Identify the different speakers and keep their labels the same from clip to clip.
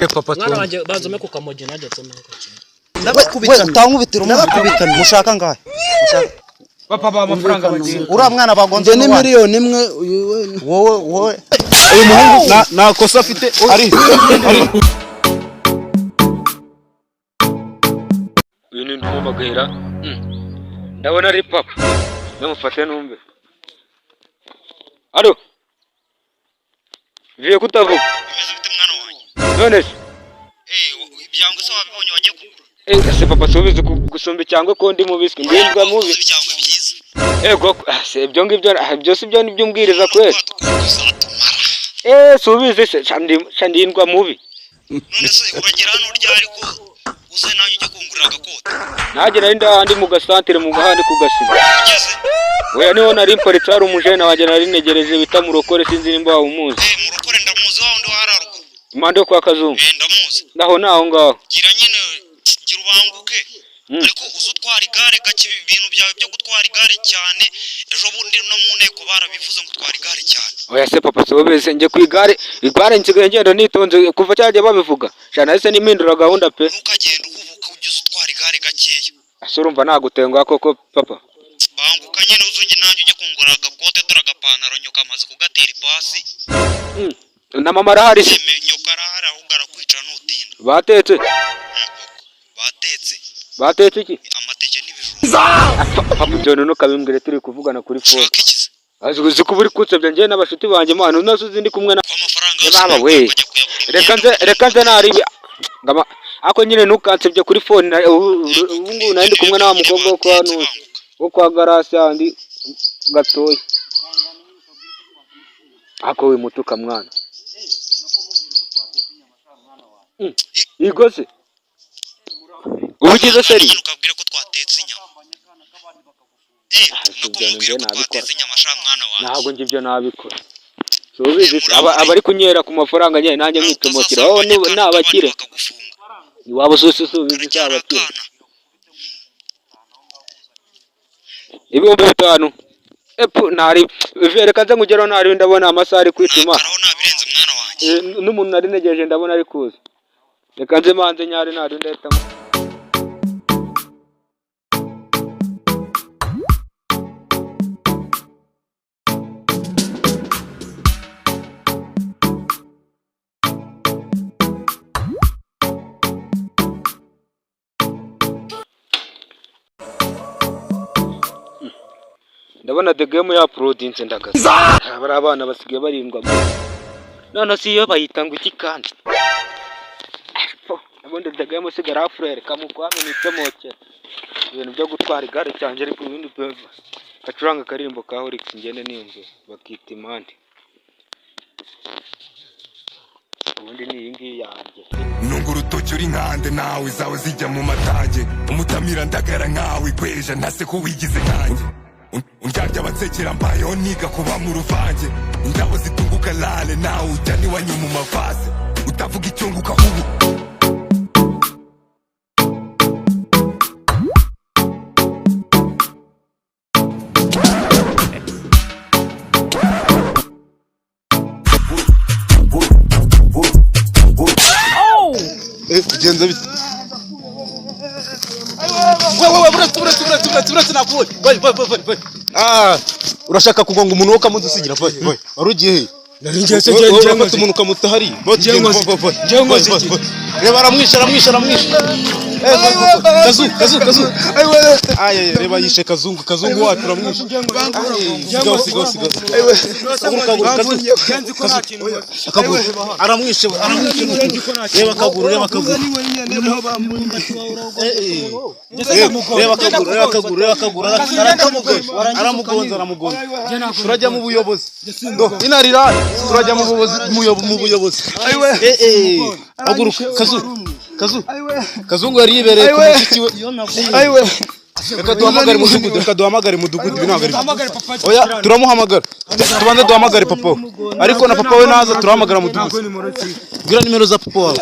Speaker 1: papa
Speaker 2: mwana wanjye bazome ku kamogi najye tumeka
Speaker 3: ndabakubita utankubitira umwana mushaka ngahe
Speaker 1: papa ba amafaranga bagiye
Speaker 3: ura mwana bagonze
Speaker 4: ni miliyoni imwe
Speaker 3: wowe uyu muhungu nakosa afite ari
Speaker 1: uyu ni ndumagahera ndabona ari papa namufate numbe alo viye kutavuga
Speaker 5: bimeze bite mwana wanjye
Speaker 1: none se
Speaker 5: ibyango se wabibonye wagiye kugura
Speaker 1: se papa subize gusumba cyangwa ko ndi mubiswe ndindwa mubi
Speaker 5: ibyango byiza
Speaker 1: se ibyo ngibyo byose ibyo nibyo mbwiriza kwese subize se chandindwa mubi
Speaker 5: none se uragera hano urya ariko uze nanjye ujye kungurira agakota
Speaker 1: nagera indahandi mu gasantere mu gahandi kugasima oya niho nari mparitse hari umujene wanjye nari negereje bita murokore sinzi nimba umuzi
Speaker 5: murokore ndamuzi wa wundi wararugo
Speaker 1: impande yo kwa Kazungu
Speaker 5: ndamuzi
Speaker 1: naho ngaho
Speaker 5: gira nyine gira ubanguke ariko uzutwara igare gake ibintu byawe byo gutwara igare cyane ejo bundi no mu nteko barabivuze ngo utwara igare cyane
Speaker 1: oya se papa sobeze nje ku igare nsigaye ngenda nitonze kuva cyaje babivuga cyane ese nimindura gahunda pe
Speaker 5: ntukagenda uhubuka ugeze utwara igare gakeya
Speaker 1: asurumva nagutenga koko papa
Speaker 5: banguka nyine uzunge nanjye ujye kungura agakote dore agapantaro nyoka amaze kugatera ipasi
Speaker 1: na mama arahari se
Speaker 5: nyoka arahari ahubwo arakwica nutinda
Speaker 1: batetse iki
Speaker 5: amateke n'ibijumba
Speaker 1: papa byo no kabimbwire turi kuvugana kuri phone azuzi kuburi kutsebye nje n'abashuti banje mwana unasuzi ndi kumwe na baba we reka nze nari ngama ako nyine nukansebye kuri phone ubu nandi kumwe na mukobwa wo kwa hano wo kwa garasi andi gatoyi ako we mutuka mwana igose ubugize seri
Speaker 5: ukabwire ko twatetse inyama nukumubwire ko twatetse inyama sha mwana wanjye
Speaker 1: ntabwo nje ibyo nabikora sobizi abari kunyera ku mafaranga nyene nanjye mwitomokira aho nabakire iwabo subizi cyabakire ibihumbi 5 epu nari vereka nze ngugeraho nari ndabona amasaha ari kwituma
Speaker 5: nabirenze mwana wanjye
Speaker 1: n'umuntu nari negereje ndabona ari kuza reka nze manze nyari nari ndahita ndabona the game ya uploadinze ndagaza abari abana basigaye barindwa none si yo bayita ngo iki kandi abundi the game sigara frere kamukwame nitemoke ibintu byo gutwara igare cyanje ariko ibindi bacuranga karimbo ka Horix ngene nimve bakita imande ubundi ni ingi yanjye
Speaker 6: nunguru tocho uri nkande nawe zawe zijya mu matage umutamira ndagara nkawe kweja ntase ko wigize kanjye undyarya abatsekera mbayeho niga kuba mu ruvange indabo zitunguka lale nawe ujya niwanyu mu mavaze utavuga icyunguka hubu
Speaker 3: kugenza bite buretse nakuwe urashaka kugonga umuntu wo kamudusigira warugiye
Speaker 4: nari ngeze genge
Speaker 3: umuntu ukamuta hari reba aramwisha kazu reba yishe kazungu wacu aramwisha aramwishe reba kaguru reba kaguru aramugonza turajya mu buyobozi inarira turajya mu buyobozi haguruka kazungu yari yibereye ku mushiki we reka duhamagare mudugudu oya turamuhamagara tubanze duhamagare papa ariko na papa we naza turahamagara mudugudu bwira nimero za papa wawe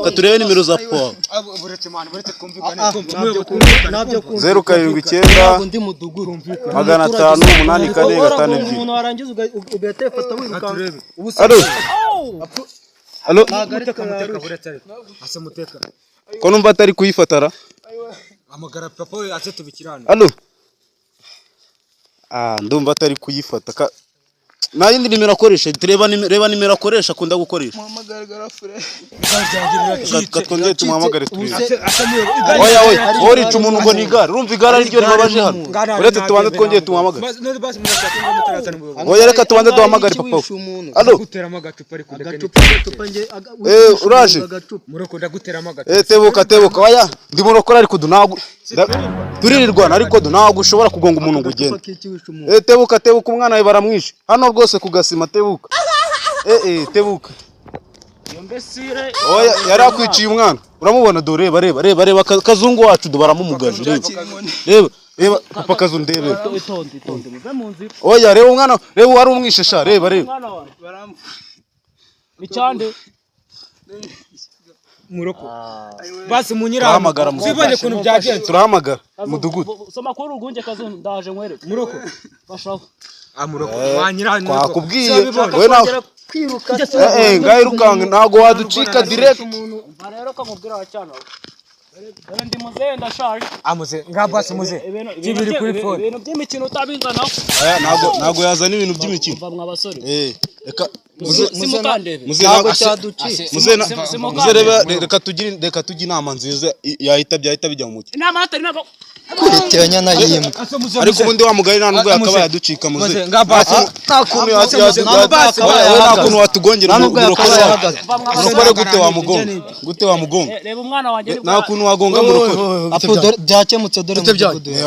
Speaker 3: katurebe nimero za papa wawe 079 508
Speaker 4: umuntu warangiza ugatefata wiruka
Speaker 3: alo Allo
Speaker 4: ase muteka
Speaker 3: ko numva atari kuyifatara
Speaker 4: amagara papa we aze tubikirana
Speaker 3: allo ndumva atari kuyifata na yindi nimero akoresha reba nimero akoresha akunda gukoresha
Speaker 4: muhamagara fure
Speaker 3: katwongeye tumuhamagare twize oya urica umuntu ngo nigara urumva igara ari ryo ribabaje hano uretse tubanze twongeye tumuhamagare oya reka tubanze duhamagare papa allo uraje
Speaker 4: muroko ndagutera amagara
Speaker 3: tebuka oya ndi murokora ariko dunagu turirirwana ariko dunagu ushobora kugonga umuntu ngo ugende tebuka umwana we baramwishe hano rwose kugasima tebuka tebuka oya yarakwiciye umwana uramubona do reba kazungu wacu do baramumugaje reba papa kazu ndebe oya reba umwana reba wari umwishesha reba
Speaker 2: Icyande
Speaker 4: muroko basi munyira zibone kuntu byagenze
Speaker 3: turahamagara mudugudu
Speaker 2: soma ko urungunge kazo ndaje nkwere
Speaker 4: muroko
Speaker 2: bashaho
Speaker 4: muroko wanyira
Speaker 3: twakubwiye we nawe kwiruka ngayirukanga ntago waducika direct
Speaker 2: rero kamubwira cyane ndi muze ndashaje
Speaker 4: amuze ngabase muze kibiri kuri phone
Speaker 2: ibintu by'imikino utabinganaho
Speaker 3: ntago yazana ibintu by'imikino
Speaker 2: mva mwabasore
Speaker 3: reka reka tujye inama nziza byahita bijya mu mucyo
Speaker 4: kwitenya na yimwe
Speaker 3: ariko ubundi wa mugari nta nubwo yakaba yaducika muze nta kuntu watugongera urokore gute wa mugongo
Speaker 2: reba umwana wanjye
Speaker 3: nta kuntu wagonga mu rukore
Speaker 4: byakemutse dore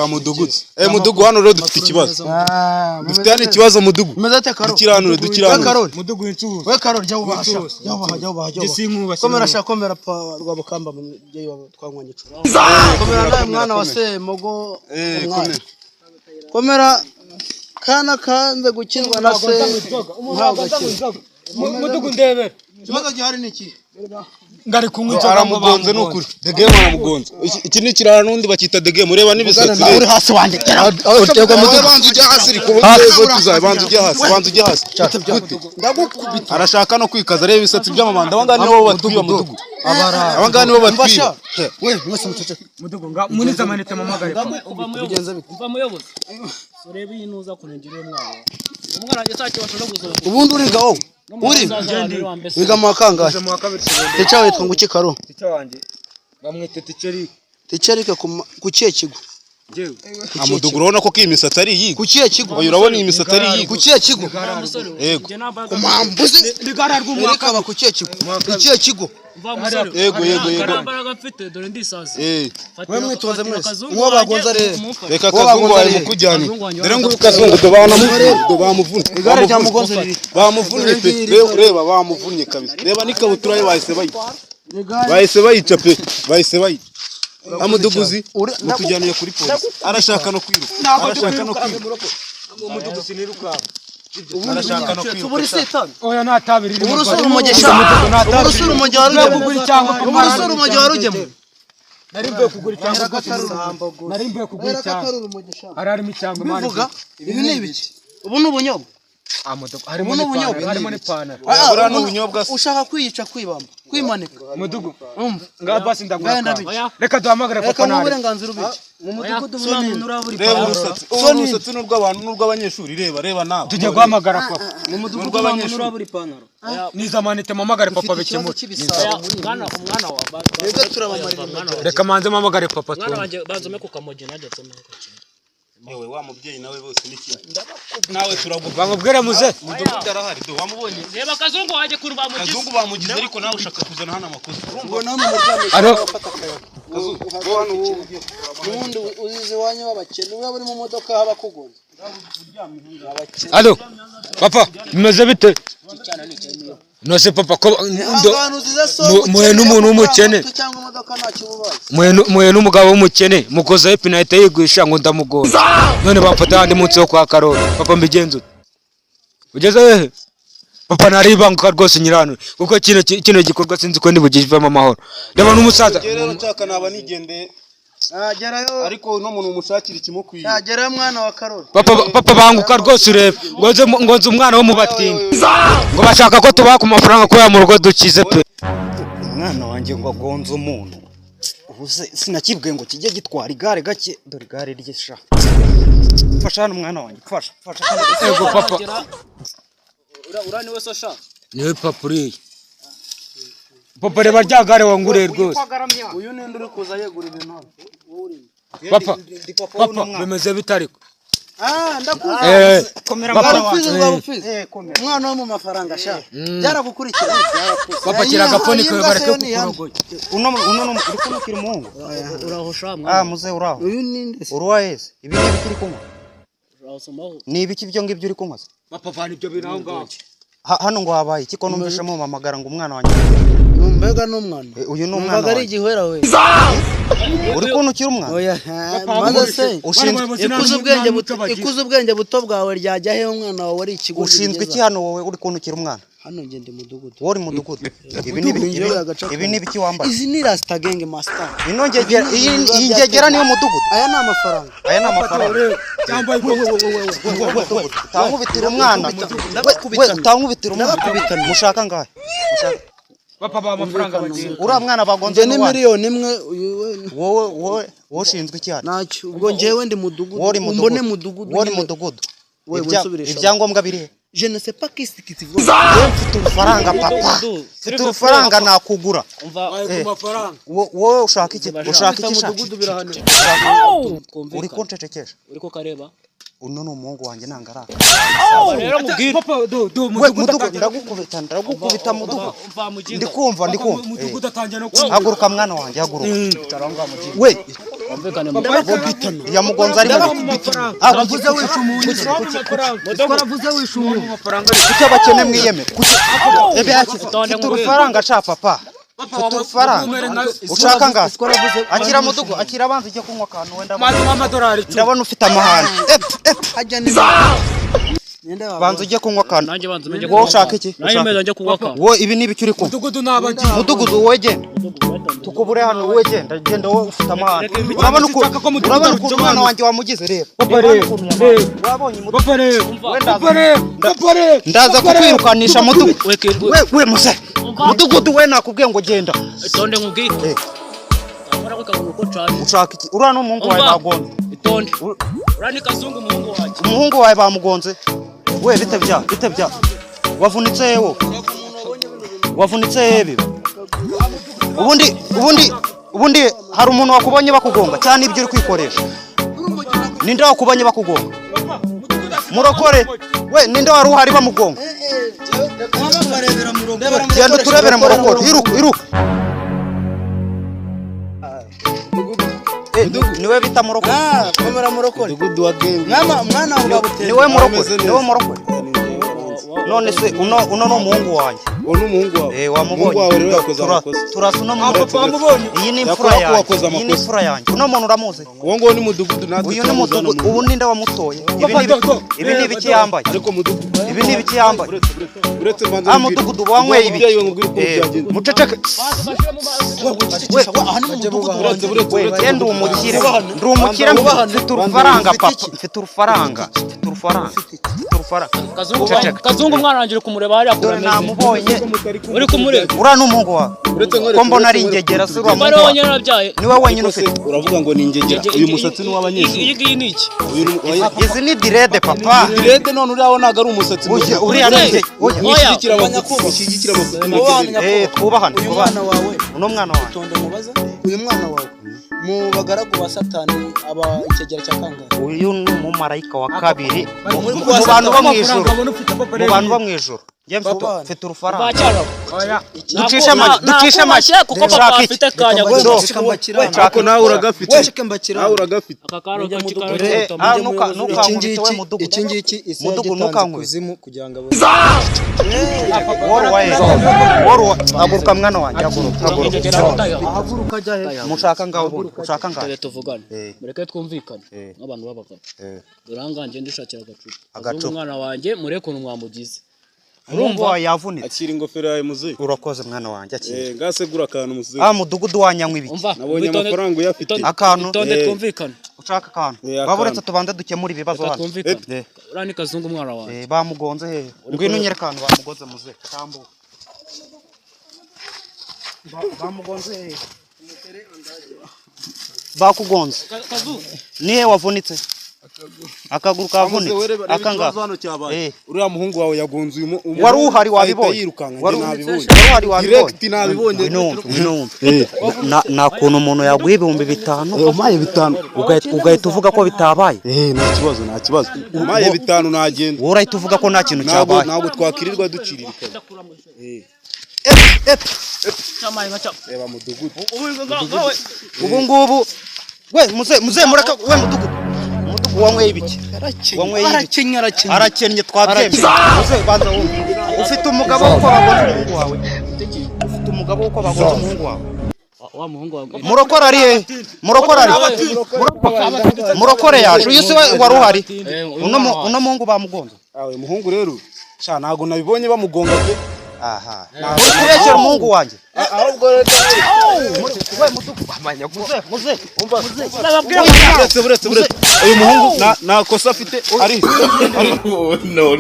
Speaker 3: mudugudu mudugu hano rero dufite ikibazo dufite hano ikibazo mudugu dukiranure
Speaker 4: mudugu incuza
Speaker 7: we Karoli jya ubaha komera pa rwabukamba mujye twankwanye komera nawe mwana wa Semogo komera kana kanze gukizwa na se
Speaker 4: mudugu ndebe
Speaker 7: kibazo gihari niki
Speaker 4: ngari kunywa
Speaker 3: aramugonze nukuri the game aramugonze iki ni kirara nundi bakita the game ureba nibisatsi
Speaker 7: uri hasi wanje
Speaker 3: utegwa mudugu banzu ujya hasi riko banzu ujya hasi ndagukubita arashaka no kwikaza reba ibisatsi by'amamanda abangani nibo batwiba mudugu abangani nibo batwiba
Speaker 7: we mwese mutece
Speaker 4: mudugu muniza manite mamagare
Speaker 7: bigenza bite
Speaker 2: mva muyobozi urebe yinuza kunengira umwana wanjye sake bashobora guzura
Speaker 7: ubundi uriga wowe uri wiga mu kangahe ticya witwa ngo iki Karo
Speaker 4: ticya wanje bamwite
Speaker 7: ticeri ku kiye kigo
Speaker 3: amudugu urabona ko kimisatsi ari yiga
Speaker 7: ku kiye kigo
Speaker 3: urabona iyi misatsi ari yiga
Speaker 7: ku kiye kigo
Speaker 3: yego
Speaker 7: kumambuze
Speaker 4: ligara rw'umwaka
Speaker 7: reka ku kiye kigo ikiye kigo
Speaker 3: yego
Speaker 2: karambaraga mfite dore ndisaze
Speaker 7: we mwitoze mwese uwo bagonza rero
Speaker 3: reka kazungu wawe mukujyane dore ngo kazungu bamuvunye
Speaker 7: igare rya mugonze riri
Speaker 3: bamuvunye pe reba bamuvunye kabisa reba n'ikabutura ye bahise bayica pe bahise bayica amuduguzi mutujyaniye kuri polisi arashaka no kwiruka
Speaker 4: umudugu siniruka
Speaker 3: arashaka no kwiruka
Speaker 4: oya natabiri
Speaker 7: urusura umujyi warugemo
Speaker 4: narimbuye kugura icyangwa harimo icyangwa
Speaker 7: bivuga ibi ni ibiki ubu ni ubunyobwa
Speaker 4: harimo n'ipantaro
Speaker 3: bura n'ubunyobwa
Speaker 7: ushaka kwiyica kwibamba kwimanika
Speaker 4: mudugu nga basi ndagura reka duhamagare papa
Speaker 7: nawe uburenganzira ubiki mu mudugudu n'umuntu uraburi
Speaker 3: reba urusatsi n'urw'abantu n'urw'abanyeshuri reba nawe
Speaker 4: tujye guhamagara papa
Speaker 7: mu mudugudu n'umuntu uraburi ipantaro
Speaker 4: niza manite mamagare papa bikemura
Speaker 2: umwana wa
Speaker 7: reka turabamarira
Speaker 4: reka manze mamagare papa
Speaker 2: umwana wanjye bazome ku kamoje najya tsomeka
Speaker 3: yewe wa mubyeyi nawe bose n'iki nawe turaguva
Speaker 4: bamubwire muze
Speaker 3: mudugudu arahari do wamubonye
Speaker 2: reba kazungu wanjye kuri bamugize
Speaker 3: kazungu bamugize ariko nawe ushaka kuzana hano amakosa
Speaker 7: urumva hano umuryango ufata akayaga nundi uzize wanyu w'abakene uba uri mu modoka haba kugonza
Speaker 4: allo papa bimeze bite nose papa ko muhe n'umuntu w'umukene muhe n'umugabo w'umukene mukoza ipine ahita yigwisha ngo ndamugora none bamfata handi munsi wo kwa Karoli papa mbigenze ugeze hehe papa naribanguka rwose nyirano kuko kino gikorwa sinzi ko ndibugivemo amahoro reba n'umusaza
Speaker 3: rero nshaka naba nigendeye
Speaker 7: Gerayo.
Speaker 3: ariko uno muntu umushakira ikimukwiye.
Speaker 7: Gerayo mwana wa Karoli.
Speaker 4: Papa banguka rwose urebe ngo nzi umwana wo mu batindi ngo bashaka ko tubaha ku mafaranga kubera mu rugo dukize pe.
Speaker 8: Umwana wanjye ngo agonze umuntu ubuze sinakibwiye ngo kijye gitwara igare gake dore igare ry'isha. Fasha hano mwana wanjye fasha.
Speaker 4: Ego papa
Speaker 2: ura niwe so sha
Speaker 4: niwe papa uriye papa reba rya gare wanguriye rwose.
Speaker 7: Uyu ninde uri kuza yegura ibintu hano?
Speaker 4: Papa bimeze bitariko
Speaker 7: ndakuzi. Komera mwana wanjye. Umwana wo mu mafaranga sha. Byaragukurikira.
Speaker 4: papa kiragaponi ko bareke kukurogoya.
Speaker 8: Uno uri kumukira umuhungu.
Speaker 2: uraho sha mwana.
Speaker 8: Muze uraho.
Speaker 7: Uyu ninde?
Speaker 8: Uruwa yese. Ibi ni ibiki uri kunywa?
Speaker 2: Uraho somaho.
Speaker 8: Ni ibiki byo ngibyo uri kunywa?
Speaker 4: Papa vana ibyo bintu aho ngaho.
Speaker 8: Hano ngo habaye iki ko numvishe mu mamagara ngo umwana wanjye.
Speaker 7: Mbega n'umwana.
Speaker 8: Uyu ni umwana.
Speaker 7: Mbega ari igihwera we.
Speaker 8: Uri kunukira umwana?
Speaker 7: Oya. Maze se ikuze ubwenge buto bwawe ryajya he umwana wawe ari ikigo.
Speaker 8: Ushinzwe iki hano wowe uri kunukira umwana?
Speaker 7: Hano ngende mudugudu.
Speaker 8: Wori mudugudu. Ibi ni biki wambaye?
Speaker 7: Izi ni Rasta Gang master.
Speaker 8: Ino ngegera iyi ngegera niyo mudugudu.
Speaker 7: Aya ni amafaranga.
Speaker 8: Tankubitira umwana. Tankubitira umwana. Mushaka ngahe?
Speaker 4: Papa ba amafaranga bagiye.
Speaker 8: Ura mwana bagonze
Speaker 7: ni miliyoni imwe
Speaker 8: wowe ushinzwe iki hano?
Speaker 7: Nacyo ubwo njewe ndi mudugudu. Umbone mudugudu.
Speaker 8: Wori mudugudu. Ibyangombwa biri he?
Speaker 7: Je ne sais pas qu'est-ce que tu veux.
Speaker 8: Mfite urufaranga papa. Mfite urufaranga nakugura. Wowe ushaka iki? Ushaka iki? Uri kuncecekesha.
Speaker 2: Uri ko kareba.
Speaker 8: Uno ni umuhungu wanjye nangaraka.
Speaker 2: Rero mubwire.
Speaker 4: Papa
Speaker 8: ndagukubita mudugudu. Ndikumva.
Speaker 4: Mudugudu atangiye no kuvuga.
Speaker 8: Haguruka mwana wanjye haguruka. We
Speaker 2: Umvikane
Speaker 8: yamugonza ari mu
Speaker 7: aravuze wisha umuntu. Twaravuze wisha umuntu.
Speaker 8: Kuki abakene mwiyemera? Ebe yakifite urufaranga cha papa. Urufaranga ushaka ngase akira mudugu akira abanza ujye kunywa kantu wenda
Speaker 4: $1000
Speaker 8: ndabona ufite amahane
Speaker 7: hajya ni
Speaker 8: banza ujye kunywa kantu
Speaker 2: nanjye banza menye
Speaker 8: wowe ushaka iki
Speaker 2: nanjye meza njye kunywa kantu
Speaker 8: wowe ibi nibi cyuri kumwe
Speaker 4: mudugudu nabaji
Speaker 8: mudugudu wowe genda tukubure hano wowe genda wowe ufite amahane urabona uko umwana wanjye wamugize rero wabonye mudugudu ndaza kukwirukanisha mudugudu we muze mudugudu we nakubwiye ngo genda
Speaker 2: itonde nkubwire amara ukabona uko cyane
Speaker 8: ushaka iki ura no umuhungu wawe bagonze
Speaker 2: itonde urani kazungu umuhungu wanjye
Speaker 8: umuhungu wawe bamugonze we bitebya wavunitse hebi ubundi hari umuntu wakubonye bakugonga cyane ibyo uri kwikoresha ninde wakubonye bakugonga murokore we ninde wari uhari bamugonga genda turebere murokore iruka niwe bita murokore
Speaker 7: komera murokore
Speaker 3: mudugudu wa game
Speaker 7: mwana ugabutera
Speaker 8: niwe murokore none se uno no umuhungu wanjye
Speaker 3: uno umuhungu wawe
Speaker 8: wamubonye
Speaker 3: wawe rero yakoze amakosa
Speaker 8: turasuna mubonye iyi ni imfura yanjye uno muntu uramuzi
Speaker 3: uwo ngo ni mudugudu natwe
Speaker 8: uyu ni mudugudu ubu ninde wamutoye ibi ni ibiki yambaye
Speaker 3: ariko mudugudu
Speaker 8: ibi ni ibiki yambaye
Speaker 3: uretse mbanza
Speaker 8: mudugudu wanyweye ibi muceceke we genda umukire mfite urufaranga papa mfite urufaranga
Speaker 2: kazungu umwana wanjye uri kumureba hariya
Speaker 8: dore namubonye
Speaker 2: uri kumureba
Speaker 8: ura n'umuhungu wawe ko mbona ari ingegera se
Speaker 2: bari wenyine nabyaye
Speaker 8: niwe wenyine ufite
Speaker 3: uravuga ngo ni ingegera uyu musatsi ni w'abanyeshuri
Speaker 2: iyi ngiyi ni iki
Speaker 8: izi ni direde papa
Speaker 3: direde none uriya ntago ari umusatsi
Speaker 8: uriya ni
Speaker 3: ushyigikira amafuti
Speaker 8: twubahane
Speaker 7: umwana wawe
Speaker 8: uno mwana wawe
Speaker 7: tonde mubaza uyu mwana wawe mu bagaragu wa satani aba ikegera cya kangahe
Speaker 8: uyu ni umumarayika wa kabiri mu bantu bo mu ijuru njye mfite urufaranga ducisha make
Speaker 2: kuko papa afite kanya
Speaker 3: ako nawe uragafite nawe uragafite
Speaker 7: iki ngiki isi kuzimu kugira ngo
Speaker 8: haguruka mwana wanjye haguruka mushaka ngaho
Speaker 2: tuvugane mureke twumvikane nk'abantu b'abagabo durangange ndishakira agacupa umwana wanjye mureke ukuntu mwamugize
Speaker 8: umuhungu wawe yavunitse.
Speaker 3: akira ingofero yawe muzehe.
Speaker 8: Urakoze mwana wanjye akira.
Speaker 3: Ngasegura akantu muzehe.
Speaker 8: Mudugudu wanyanywa ibiki.
Speaker 3: Nabonye amafaranga uyafite.
Speaker 8: Akantu.
Speaker 2: Tonde twumvikana.
Speaker 8: Ushaka akantu. Baburetse tubanze dukemura ibibazo hano.
Speaker 2: Twumvikana. Urani kazungu mwana wawe.
Speaker 8: Bamugonze hehe. Ngwino nyere akantu bamugonze muzehe. Tambuka. Bamugonze hehe. Bakugonze. Nihe wavunitse? Akaguru kavunitse. Akanga.
Speaker 3: Uriya muhungu wawe yagonze uyu
Speaker 8: wari uhari wabibonye. Wari uhari wabibonye.
Speaker 3: Direct nabibonye.
Speaker 8: Na kuntu umuntu yaguha 5,000.
Speaker 3: Umaye 5.
Speaker 8: Ugahita uvuga ko bitabaye.
Speaker 3: Nta kibazo. Umaye 5 nagenda.
Speaker 8: Wowe urahita uvuga ko nta kintu cyabaye.
Speaker 3: Ntabwo twakirirwa ducirira.
Speaker 2: Chamaye ngacha.
Speaker 3: Reba mudugudu.
Speaker 8: Ubu ngubu we muze mureka we mudugudu wanyweye ibiki arakennye twabyemeye muze banza wumve ufite umugabo uko bagonze umuhungu wawe ufite umugabo uko bagonze umuhungu wawe
Speaker 2: wa muhungu wawe
Speaker 8: murokora ari he murokore yaje uyu se wari uhari uno muhungu bamugonze
Speaker 3: muhungu rero sha ntago nabibonye bamugonga pe
Speaker 8: aha urekera umuhungu wanjye
Speaker 3: ahubwo rero
Speaker 8: we mudugudu muze
Speaker 3: buretse uyu muhungu na kosa afite ari
Speaker 6: no